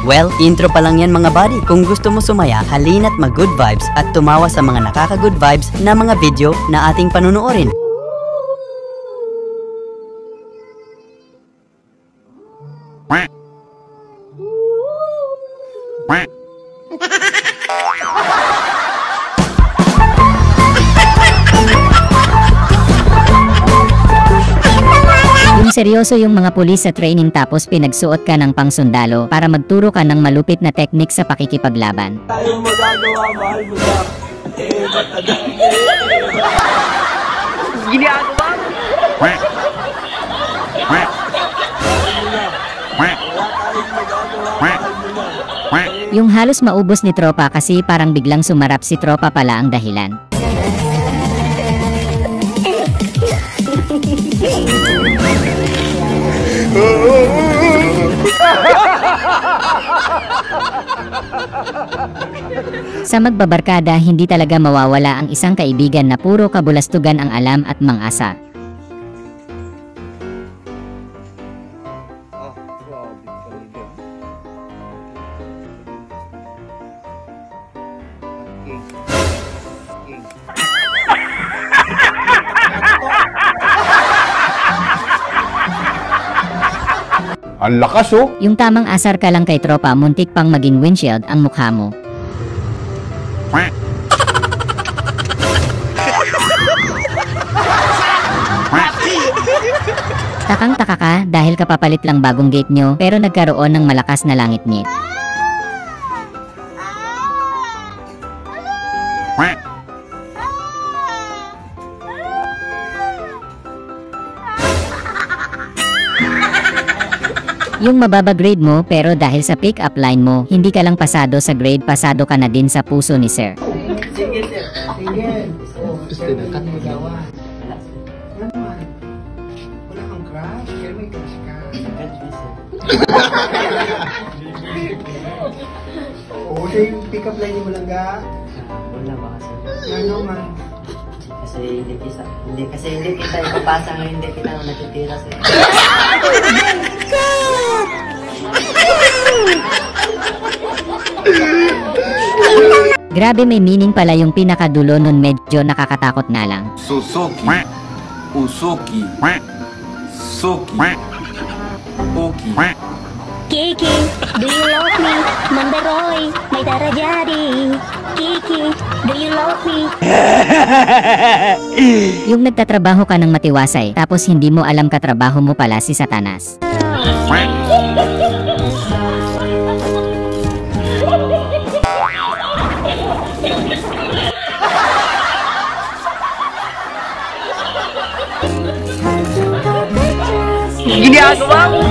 Well, intro pa lang yan mga buddy. Kung gusto mo sumaya, halina't mag-good vibes at tumawa sa mga nakaka-good vibes na mga video na ating panunuorin. Yung seryoso yung mga pulis sa training tapos pinagsuot ka ng pangsundalo para magturo ka ng malupit na teknik sa pakikipaglaban. Tayong magagawa, mahal mo na. Ginagawa mo? Yung halos maubos ni Tropa kasi parang biglang sumarap si Tropa pala ang dahilan. Sa magbabarkada, hindi talaga mawawala ang isang kaibigan na puro kabulastugan ang alam at mang-asa. Ang lakas oh! Yung tamang asar ka lang kay Tropa, muntik pang maging windshield ang mukha mo. Takang-taka ka dahil kapapalit lang bagong gate nyo pero nagkaroon ng malakas na langit ngit. Yung mababa grade mo pero dahil sa pick-up line mo, hindi ka lang pasado sa grade, pasado ka na din sa puso ni sir. Sige, sir. Sige. Gusto na kat mo gawa. Wala kang crush? Kaya may crush ka. Oo, siya yung pick-up line mo lang ga. Wala ba kasi? Ano man? Kasi hindi kita ipapasa ngayon, hindi kita natitira sir. Grabe, may meaning pala yung pinakadulo nun, medyo nakakatakot na lang. Suzuki, Usuki, Suki, Uki. Kiki, do you love me? Mandaroy, may darajari. Kiki, do you love me? Yung nagtatrabaho ka ng matiwasay, tapos hindi mo alam katrabaho mo pala si Satanas. Ginagawa mo?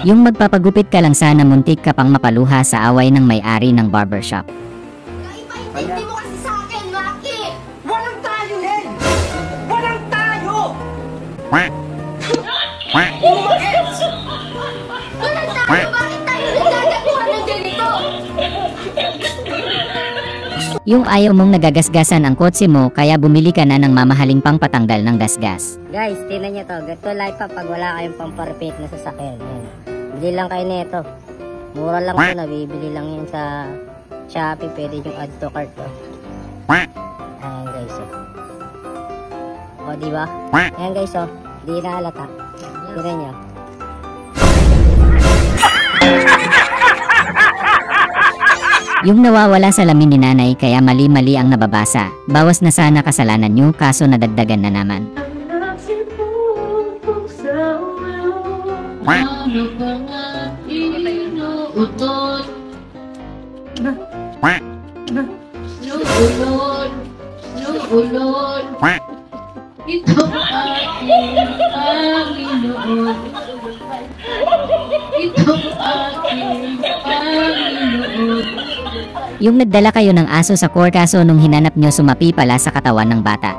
Yung magpapagupit ka lang sana, muntik ka pang mapaluha sa away ng may-ari ng barbershop. Hindi mo kasi sa akin, Lucky! Walang tayo, Len! Walang tayo! Umakits! Walang tayo! Bakit tayo nagdadakuha ng ganito? Yung ayaw mong nagagasgasan ang kotse mo, kaya bumili ka na ng mamahaling pang patanggal ng gasgas. Guys, tingnan nyo to. Ganito life pa pag wala kayong pamparpit na sasakyan. Yan. Bili lang kayo nito. Mura lang to, nabibili lang yun sa Shopee. Pwede yung add to cart to. Ayan guys, oh. O, diba? Ayan guys, oh. Di na halata. Tingnan nyo. Yung nawawala sa lamin ni nanay, kaya mali-mali ang nababasa. Bawas na sana kasalanan nyo, kaso nadagdagan na naman. Ito aking Panginoon. Ito aking Panginoon. Yung nagdala kayo ng aso sa court, kaso nung hinanap nyo, sumapi pala sa katawan ng bata.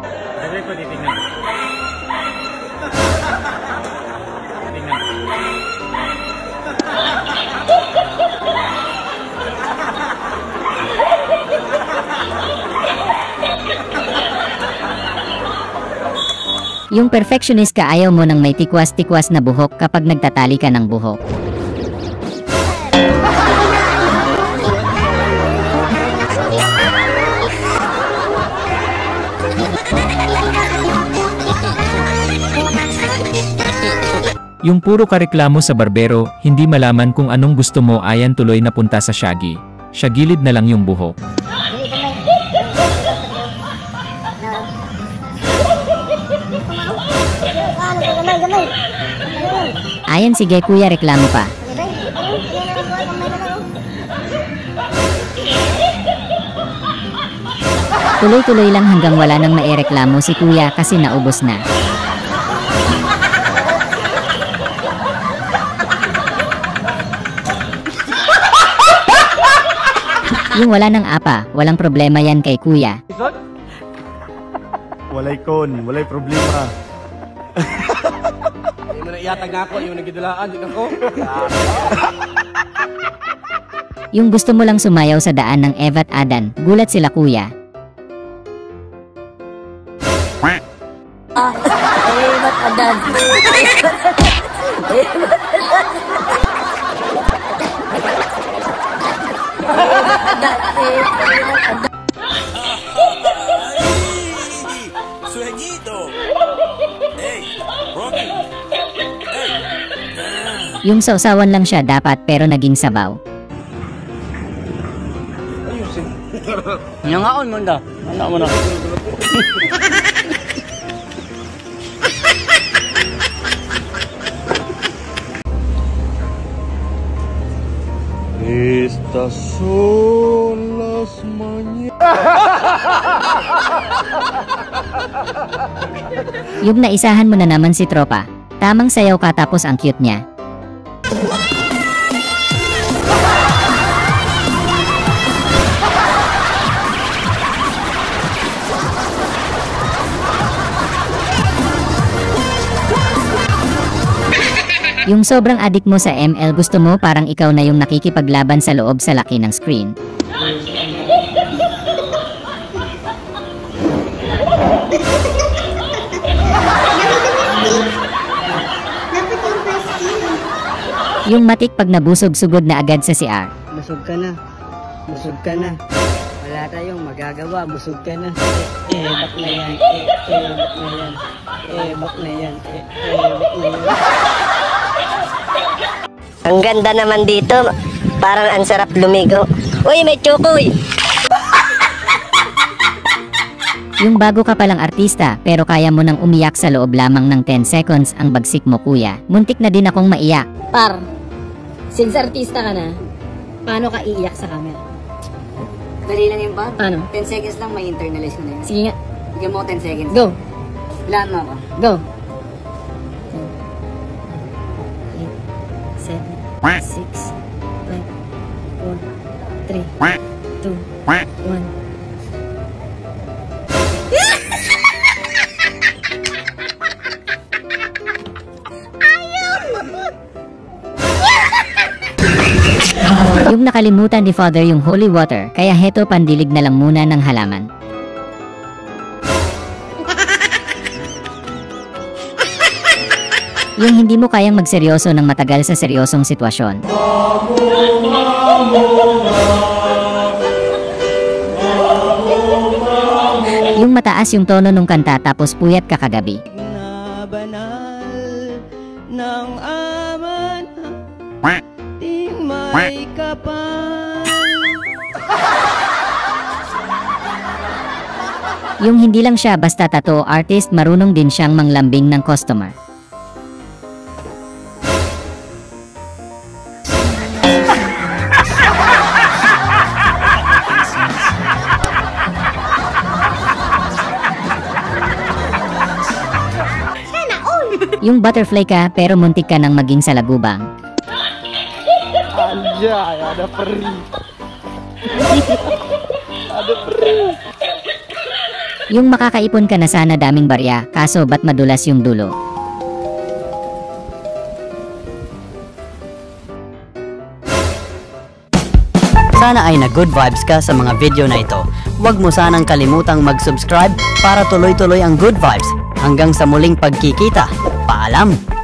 Yung perfectionist ka, ayaw mo ng may tikwas-tikwas na buhok kapag nagtatali ka ng buhok. Yung puro kareklamo sa barbero, hindi malaman kung anong gusto mo, ayan tuloy na punta sa Shaggy. Siya gilid na lang yung buhok. Ayan, sige kuya, reklamo pa. Tuloy-tuloy lang hanggang wala nang maireklamo si kuya kasi naubos na. Yung wala nang apa, walang problema yan kay kuya. Walay kon, walay problema. Hindi mo na iyatag nga ako, yung nagidulaan, di ako. Yung gusto mo lang sumayaw sa daan ng Eva at Adan, gulat sila kuya. Yung sausawan lang siya dapat pero naging sabaw. Nyangaon mo na. Anak mo na. Estas son las mañanas. Yung naisahan mo na naman si tropa. Tamang sayaw ka tapos ang cute niya. Yung sobrang adik mo sa ML, gusto mo parang ikaw na yung nakikipaglaban sa loob sa laki ng screen. Yung matik pag nabusog, sugod na agad sa CR. Busog ka na. Busog ka na. Wala tayong magagawa. Busog ka na. Bak na yan. Bak na yan. Bak na yan. Bak na yan. Ang ganda naman dito. Parang ang sarap lumigo. Uy, may chukoy! Yung bago ka palang artista, pero kaya mo nang umiyak sa loob lamang ng 10 seconds ang bagsik mo kuya. Muntik na din akong maiyak. Par, since artista ka na, paano ka iiyak sa camera? Dali lang yung ba? Paano? 10 seconds lang may internalize ko na yun. Sige nga. Bigyan mo 10 seconds. Go! Lahat mo ako. Go! 7, 6, 5, 4, 3, 2, 1. Yung nakalimutan ni Father yung holy water, kaya heto pandilig na lang muna ng halaman. Yung hindi mo kayang magseryoso ng matagal sa seryosong sitwasyon. Yung mataas yung tono nung kanta tapos puyat ka kagabi. Na banal ng aman, di may kapal. Yung hindi lang siya basta tattoo artist, marunong din siyang manglambing ng customer. Yung butterfly ka pero muntik ka nang maging salagubang. Anjay, ada peri. Ada peri. Yung makakaipon ka na sana daming barya, kaso ba't madulas yung dulo? Sana ay na-good vibes ka sa mga video na ito. Huwag mo sanang kalimutang mag-subscribe para tuloy-tuloy ang good vibes. Hanggang sa muling pagkikita. Paalam!